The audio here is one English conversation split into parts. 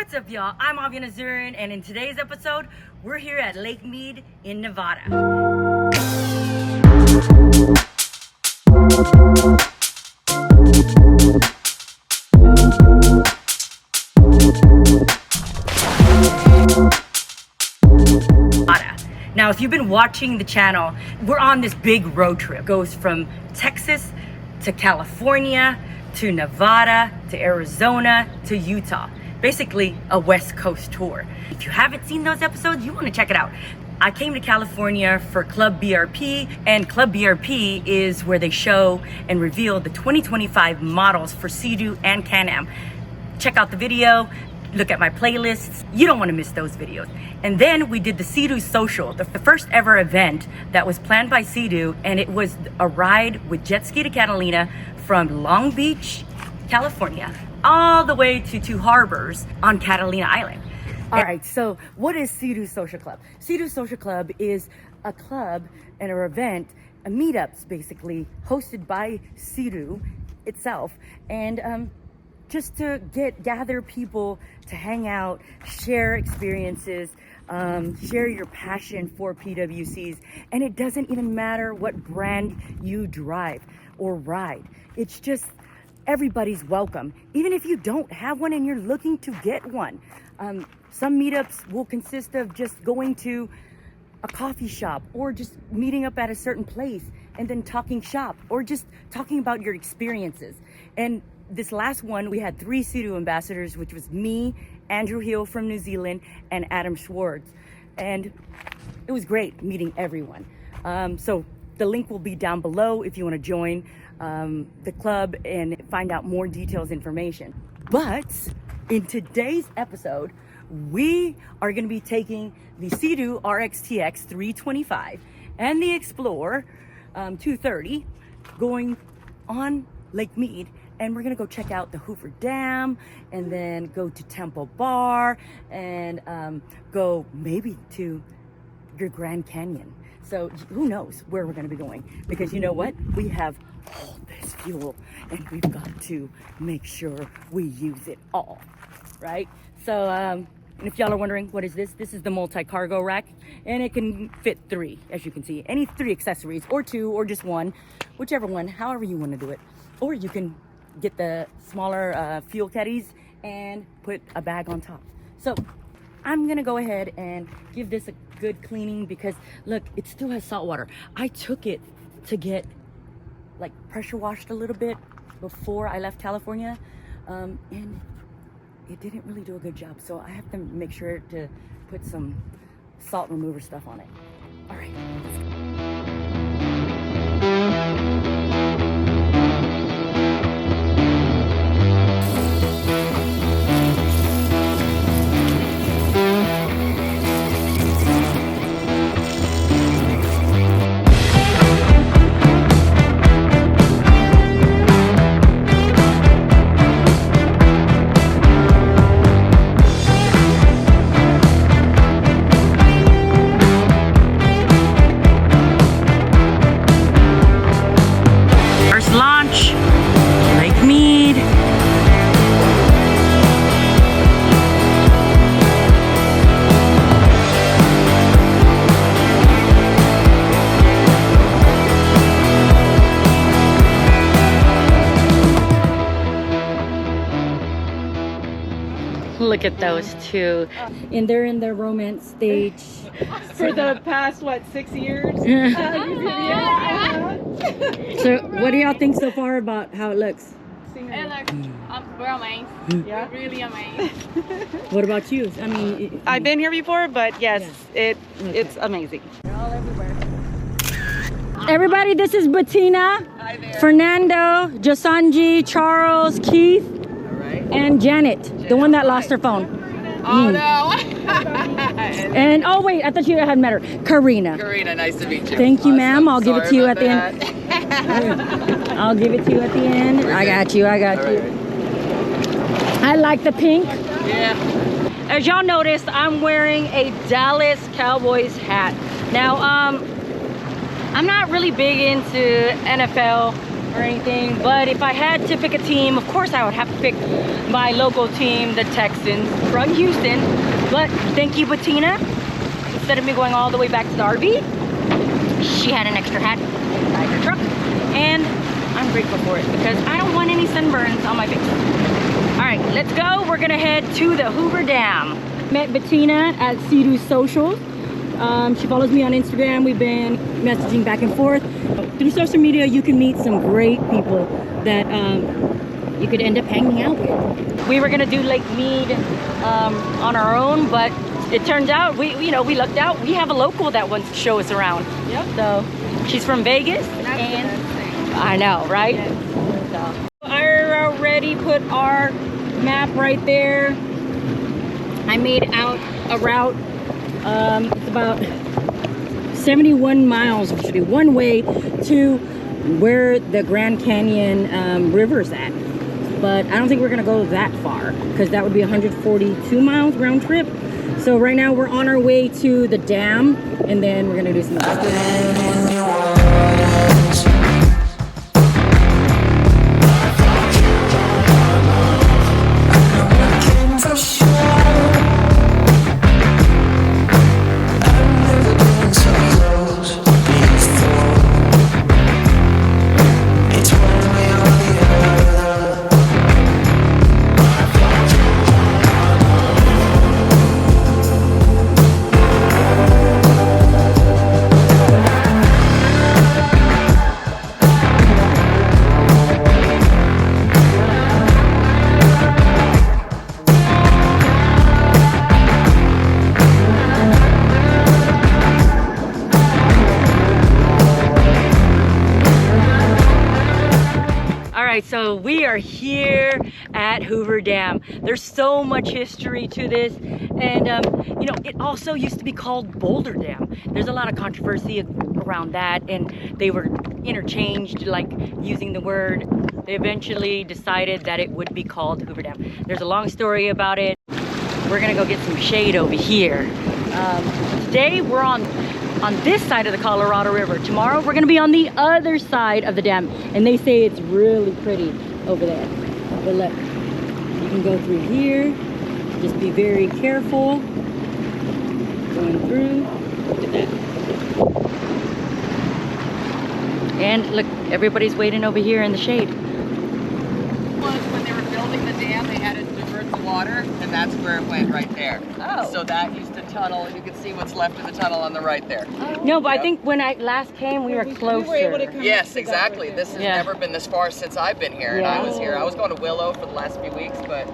What's up, y'all? I'm Avian Azurin, and in today's episode, we're here at Lake Mead in Nevada. Now, if you've been watching the channel, we're on this big road trip. It goes from Texas to California to Nevada to Arizona to Utah. Basically a West Coast tour. If you haven't seen those episodes, you want to check it out. I came to California for Club BRP, and Club BRP is where they show and reveal the 2025 models for Seadoo and Can-Am. Check out the video. Look at my playlists. You don't want to miss those videos. And then we did the Seadoo Social, the first ever event that was planned by Seadoo, and it was a ride with jet ski to Catalina from Long Beach, California, all the way to Two Harbors on Catalina Island. All right, so what is Seadoo Social Club? Seadoo Social Club is a club and an event, a meetups basically, hosted by Seadoo itself, and just to gather people to hang out, share experiences, share your passion for PWCs. And it doesn't even matter what brand you drive or ride. It's just everybody's welcome. Even if you don't have one and you're looking to get one. Some meetups will consist of just going to a coffee shop or just meeting up at a certain place and then talking shop or just talking about your experiences. And this last one, we had 3 Seadoo ambassadors, which was me, Andrew Hill from New Zealand, and Adam Schwartz. And it was great meeting everyone. So the link will be down below if you want to join the club and find out more details, information. But in today's episode, we are going to be taking the Seadoo RXTX 325 and the Explorer 230 going on Lake Mead. And we're gonna go check out the Hoover Dam and then go to Temple Bar and go maybe to your Grand Canyon. So who knows where we're gonna be going, because you know what? We have all this fuel and we've got to make sure we use it all, right? So, and if y'all are wondering, what is this? This is the multi-cargo rack, and it can fit 3, as you can see. Any 3 accessories, or 2, or just 1, whichever one, however you wanna do it. Or you can get the smaller fuel caddies and put a bag on top. So I'm gonna go ahead and give this a good cleaning, because look, it still has salt water. I took it to get like pressure washed a little bit before I left California, and it didn't really do a good job. So I have to make sure to put some salt remover stuff on it. All right, let's go. Look at those two, and they're in their romance stage for the past, what, 6 years? So what do y'all think so far about how it looks? It looks, we're amazed. Yeah, we're really amazed. What about you? I mean, I've been here before, but yes, yeah. it's amazing. They're all everywhere. Everybody, this is Bettina, Fernando, Jasanji, Charles, Keith, and Janet, the one that lost her phone. Oh no. And oh wait, I thought you had met her. Karina. Karina, nice to meet you. Thank you, ma'am. I'll give it to you at the end. I'll give it to you at the end. I got you. I got you. I like the pink. Yeah. As y'all noticed, I'm wearing a Dallas Cowboys hat. Now, I'm not really big into NFL or anything. But if I had to pick a team, of course I would have to pick my local team, the Texans from Houston. But thank you, Bettina. Instead of me going all the way back to the RV, she had an extra hat inside her truck, and I'm grateful for it because I don't want any sunburns on my face. All right, let's go. We're gonna head to the Hoover Dam. Met Bettina at Seadoo Socials. She follows me on Instagram. We've been messaging back and forth. Through social media, you can meet some great people that you could end up hanging out with. We were gonna do Lake Mead on our own, but it turns out we lucked out. We have a local that wants to show us around. Yep. So she's from Vegas, and I know, right? Yes. So I already put our map right there. I made out a route. It's about 71 miles, which should be one way to where the Grand Canyon River's at. But I don't think we're gonna go that far because that would be 142 miles round trip. So right now we're on our way to the dam, and then we're gonna do some other So we are here at Hoover Dam. There's so much history to this, and you know, it also used to be called Boulder Dam. There's a lot of controversy around that, and they were interchanged, like using the word. They eventually decided that it would be called Hoover Dam. There's a long story about it. We're gonna go get some shade over here. Today we're on this side of the Colorado River. Tomorrow we're gonna be on the other side of the dam, and they say it's really pretty over there. But look, you can go through here. Just be very careful going through. Look at that. And look, everybody's waiting over here in the shade. When they were building the dam, they had to divert the water, and that's where it went right there. Oh. So that used to tunnel. You can see what's left of the tunnel on the right there. Oh. No, but I think when I last came, we were closer. We were able to come Yes, exactly. This has Yeah. never been this far since I've been here, and Yeah. I was here. I was going to Willow for the last few weeks, but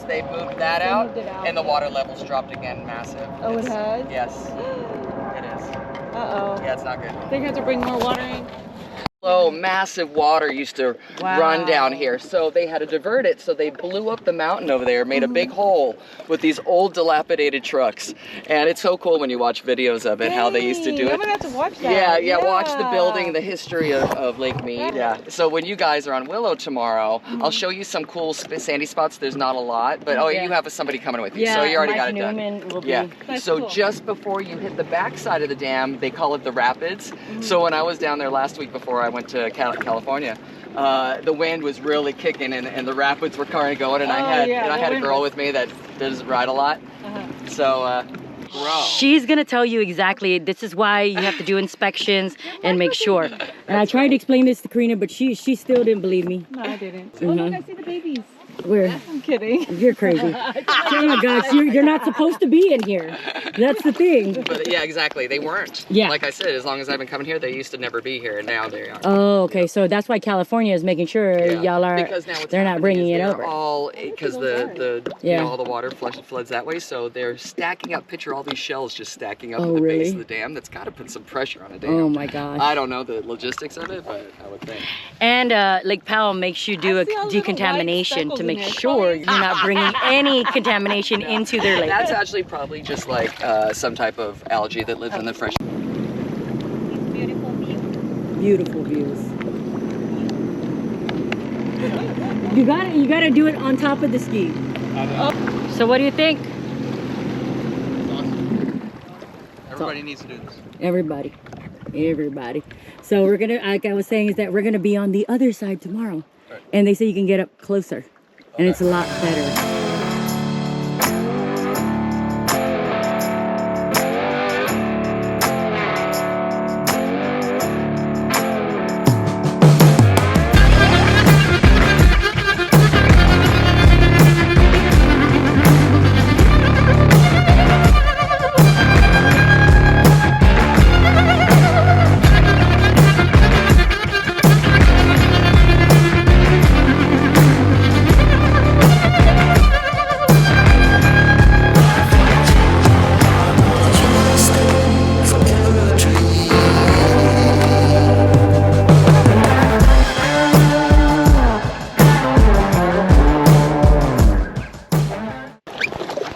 they moved that out, and the water levels dropped again, massive. Oh, it has? Yes, it is. Uh-oh. Yeah, it's not good. They're gonna have to bring more water in. Oh, massive water used to run down here, so they had to divert it. So they blew up the mountain over there, made a big hole with these old dilapidated trucks, and it's so cool when you watch videos of it, how they used to do it. I'm gonna have to watch that. Yeah, watch the building, the history of Lake Mead. Yeah. So when you guys are on Willow tomorrow, I'll show you some cool sandy spots. There's not a lot, but you have somebody coming with you, so you already got it done. Will be. Yeah. That's So cool. just before you hit the back side of the dam, they call it the rapids. So when I was down there last week before I went to California, the wind was really kicking, and the rapids were kind of going, and I had a girl with me that does ride a lot. So grow. She's gonna tell you exactly. This is why you have to do inspections and make sure. And I tried to explain this to Karina, but she still didn't believe me. No, I didn't. Oh, look, I see the babies. Where? I'm kidding. You're crazy. Oh my gosh, you're not supposed to be in here. That's the thing. But yeah, exactly. They weren't. Yeah. Like I said, as long as I've been coming here, they used to never be here, and now they are. Oh, okay. So that's why California is making sure y'all are. Because now they're not bringing it over. All because the you know, all the water floods that way, so they're stacking up. Picture all these shells just stacking up at the base of the dam. That's got to put some pressure on a dam. Oh my gosh. I don't know the logistics of it, but I would think. And Lake Powell makes you do a decontamination to make sure you're not bringing any contamination into their lake. That's actually probably just like some type of algae that lives in the fresh. Beautiful view. Beautiful views. You gotta do it on top of the ski. So what do you think? Everybody needs to do this. Everybody. everybody. So we're gonna, like I was saying, is that we're gonna be on the other side tomorrow, and they say you can get up closer, and it's a lot better.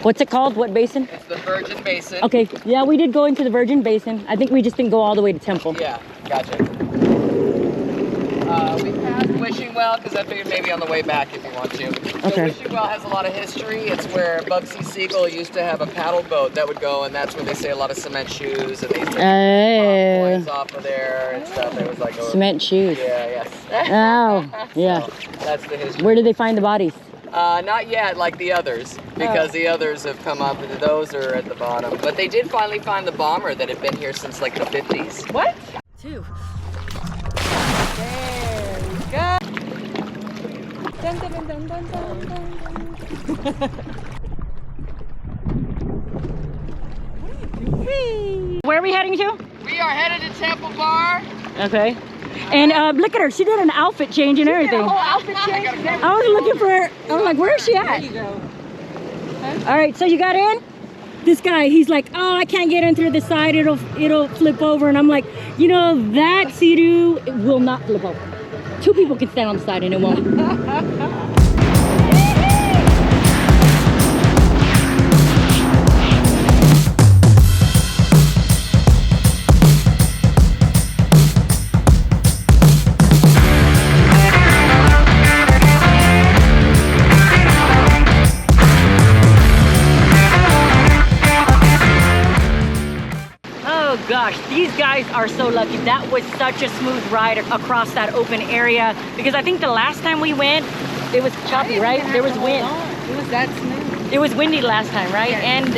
What's it called? What basin? It's the Virgin Basin. Okay, yeah, we did go into the Virgin Basin. I think we just didn't go all the way to Temple. Yeah, gotcha. We passed Wishing Well because I figured maybe on the way back if you want to. So Okay. Wishing Well has a lot of history. It's where Bugsy Siegel used to have a paddle boat that would go, and that's where they say a lot of cement shoes, and they used to coins off of there and stuff. It was like a Cement shoes. Yeah, yes. Oh, yeah. So that's the history. Where did they find the bodies? Not yet, like the others, because the others have come up, and those are at the bottom. But they did finally find the bomber that had been here since like the 50s. What? 2. There we go. Dun, dun, dun, dun, dun, dun, dun. Where are we heading to? We are headed to Temple Bar. Okay. And look at her. She did an outfit change and everything. Outfit change. I was looking for her. I was like, where is she at? There you go. All right, so you got in? This guy, he's like, oh, I can't get in through the side. It'll flip over. And I'm like, you know, that Seadoo will not flip over. 2 people can stand on the side and it won't. Oh gosh, these guys are so lucky. That was such a smooth ride across that open area, because I think the last time we went, it was choppy, right? There was wind. It was that smooth. It was windy last time, right? Yeah. And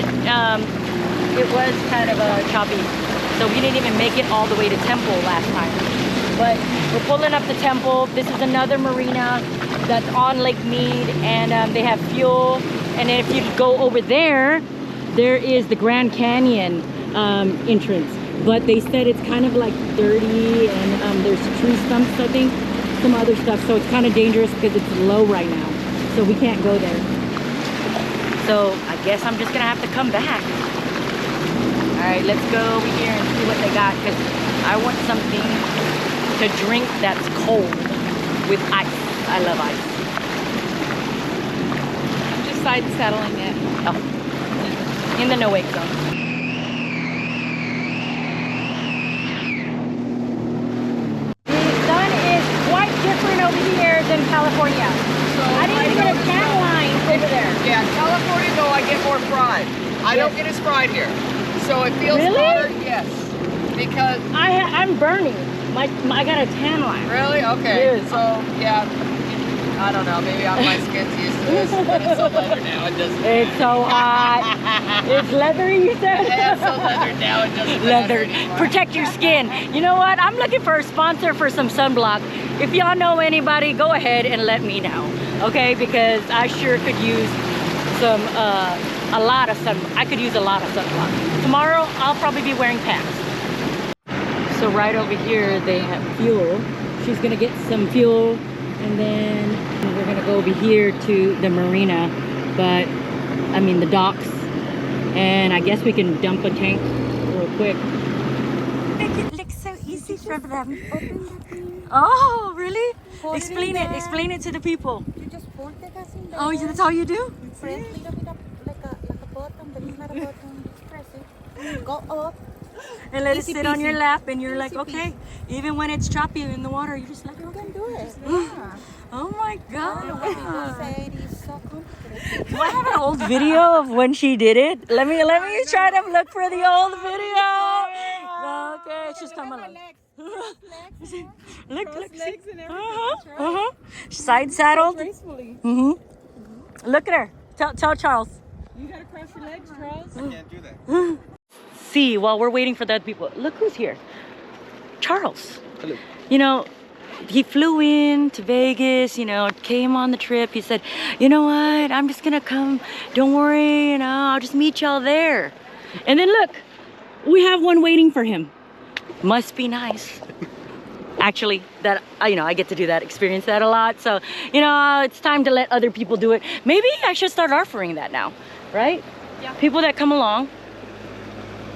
it was kind of choppy. So we didn't even make it all the way to Temple last time. But we're pulling up to Temple. This is another marina that's on Lake Mead, and they have fuel. And then if you go over there, there is the Grand Canyon entrance. But they said it's kind of like dirty, and there's tree stumps, I think, some other stuff. So it's kind of dangerous because it's low right now. So we can't go there. So I guess I'm just gonna have to come back. All right, let's go over here and see what they got, because I want something to drink that's cold with ice. I love ice. I'm just side saddling it. Oh, in the no-wake zone. The sun is quite different over here than California. I didn't even get a tan line over there. Yeah, California though I get more fried. I don't get as fried here. So it feels Really? hotter, yes. Because I'm burning. I got a tan line. really? Okay. Yes. So yeah. I don't know, maybe my skin's used to this, but it's so leather now, it doesn't It's so hot. It's leathery, you said? Yeah, it's so leather now, it doesn't matter Leather. anymore. Protect your skin. You know what? I'm looking for a sponsor for some sunblock. If y'all know anybody, go ahead and let me know. Okay? Because I sure could use some, a lot of sunblock. I could use a lot of sunblock. Tomorrow, I'll probably be wearing pants. So right over here, they have fuel. She's gonna get some fuel, and then we're gonna go over here to the marina, but I mean the docks, and I guess we can dump a tank real quick. Make it look so easy for them. Oh, really? Explain it. Explain it to the people. You just fold the gas in there. Oh, that's all you do? You press it up like a button, but it's not a button. Just press it. Go up. And let it Easy sit on your peasy. lap, and you're like, Easy okay. Even when it's choppy in the water, you just let You it. can do it. Yeah. Oh my I don't know what people god. say it is so complicated. Do I have an old video of when she did it? Let me try to look for the old video. Okay, she's coming along. Look, look. Legs and everything. Side saddled. Gracefully. Look at her. Tell Charles. You gotta cross your legs, Charles. I can't do that. See, while we're waiting for the other people, look who's here. Charles. Hello. You know, he flew in to Vegas, you know, came on the trip. He said, you know what, I'm just gonna come. Don't worry, you know, I'll just meet y'all there. And then look, we have one waiting for him. Must be nice. Actually, that, you know, I get to do that, experience that a lot. So, you know, it's time to let other people do it. Maybe I should start offering that now, right? Yeah. People that come along,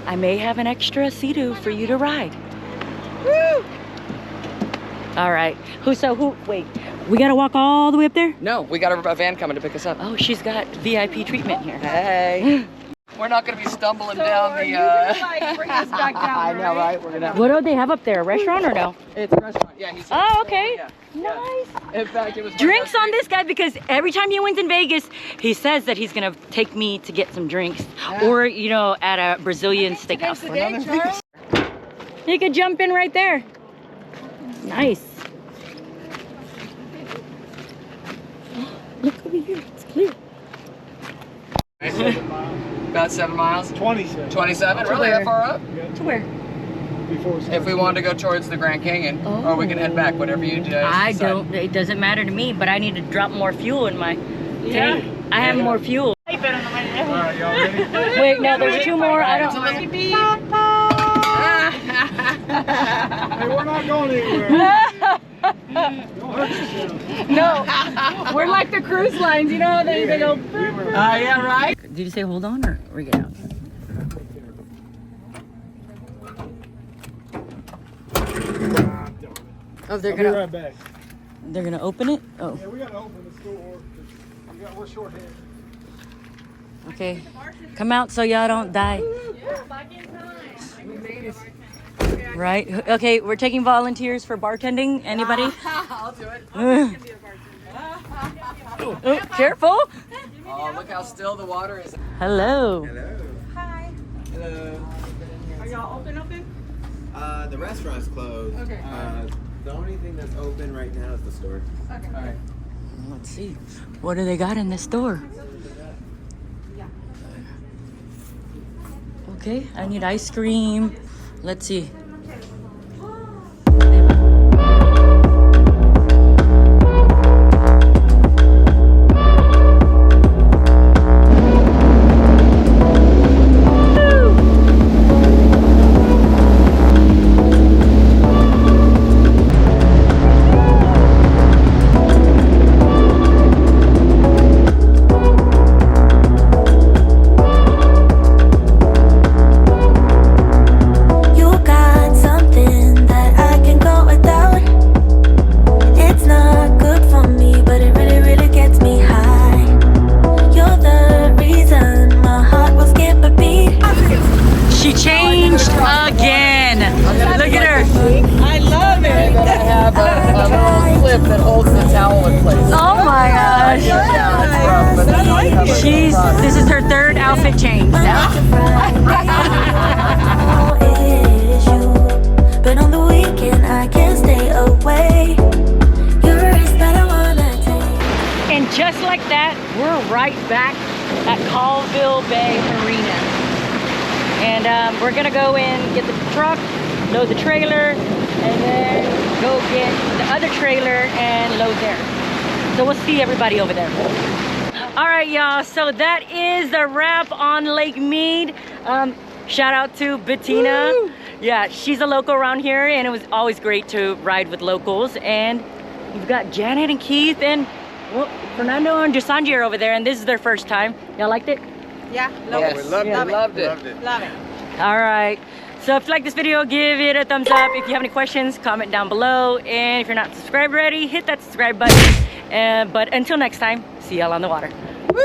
I may have an extra Seadoo for you to ride. Woo! All right. Wait, we gotta walk all the way up there? No, we got a van coming to pick us up. Oh, she's got VIP treatment here. Hey. We're not gonna be stumbling down the. Like bring us back down. I know, right? We're gonna. What do they have up there? A restaurant or no? It's a restaurant. Yeah, he's. Oh, okay. Yeah. Nice. In fact, it was. Drinks on this guy, because every time he wins in Vegas, he says that he's gonna take me to get some drinks, or you know, at a Brazilian steakhouse. You could jump in right there. Nice. Look over here. It's clear. About 7 miles. 27. 27. Really that far up? To where? Before If we wanted to go towards the Grand Canyon, or we can head back, whatever you do. I don't. It doesn't matter to me, but I need to drop more fuel in my tank. I have more fuel. Alright, y'all ready? Wait, no, there's 2 more. I don't. Hey, we're not going anywhere. Don't hurt yourself. No, we're like the cruise lines. You know how they go. Yeah, right. Did you say hold on or we get out? Oh, I'll be right back. they're gonna open it. Oh, Yeah, we gotta open the store. We're short-handed. okay. Come out so y'all don't die. Right? Okay, we're taking volunteers for bartending. Anybody? I'll do it. Oh, careful. Oh, look how still the water is. Hello. Hi. Hello. Are y'all open? The restaurant's closed. Okay. The only thing that's open right now is the store. All right. Let's see. What do they got in this store? Okay, I need ice cream. Let's see. This is her 3rd outfit change now. But on the weekend I can't stay away. You're a risk that I wanna take. And just like that, we're right back at Colville Bay Marina. And we're gonna go in, get the truck, load the trailer, and then go get the other trailer and load there. So we'll see everybody over there. All right, y'all, so that is the wrap on Lake Mead. Shout out to Bettina. Woo! Yeah, she's a local around here, and it was always great to ride with locals. And you've got Janet and Keith and Fernando and Gisanji are over there, and this is their first time. Y'all liked it? Yeah, Yes, we loved it. love it. All right. So if you like this video, give it a thumbs up. If you have any questions, comment down below. And if you're not subscribed already, hit that subscribe button. But until next time, see y'all on the water. Woo!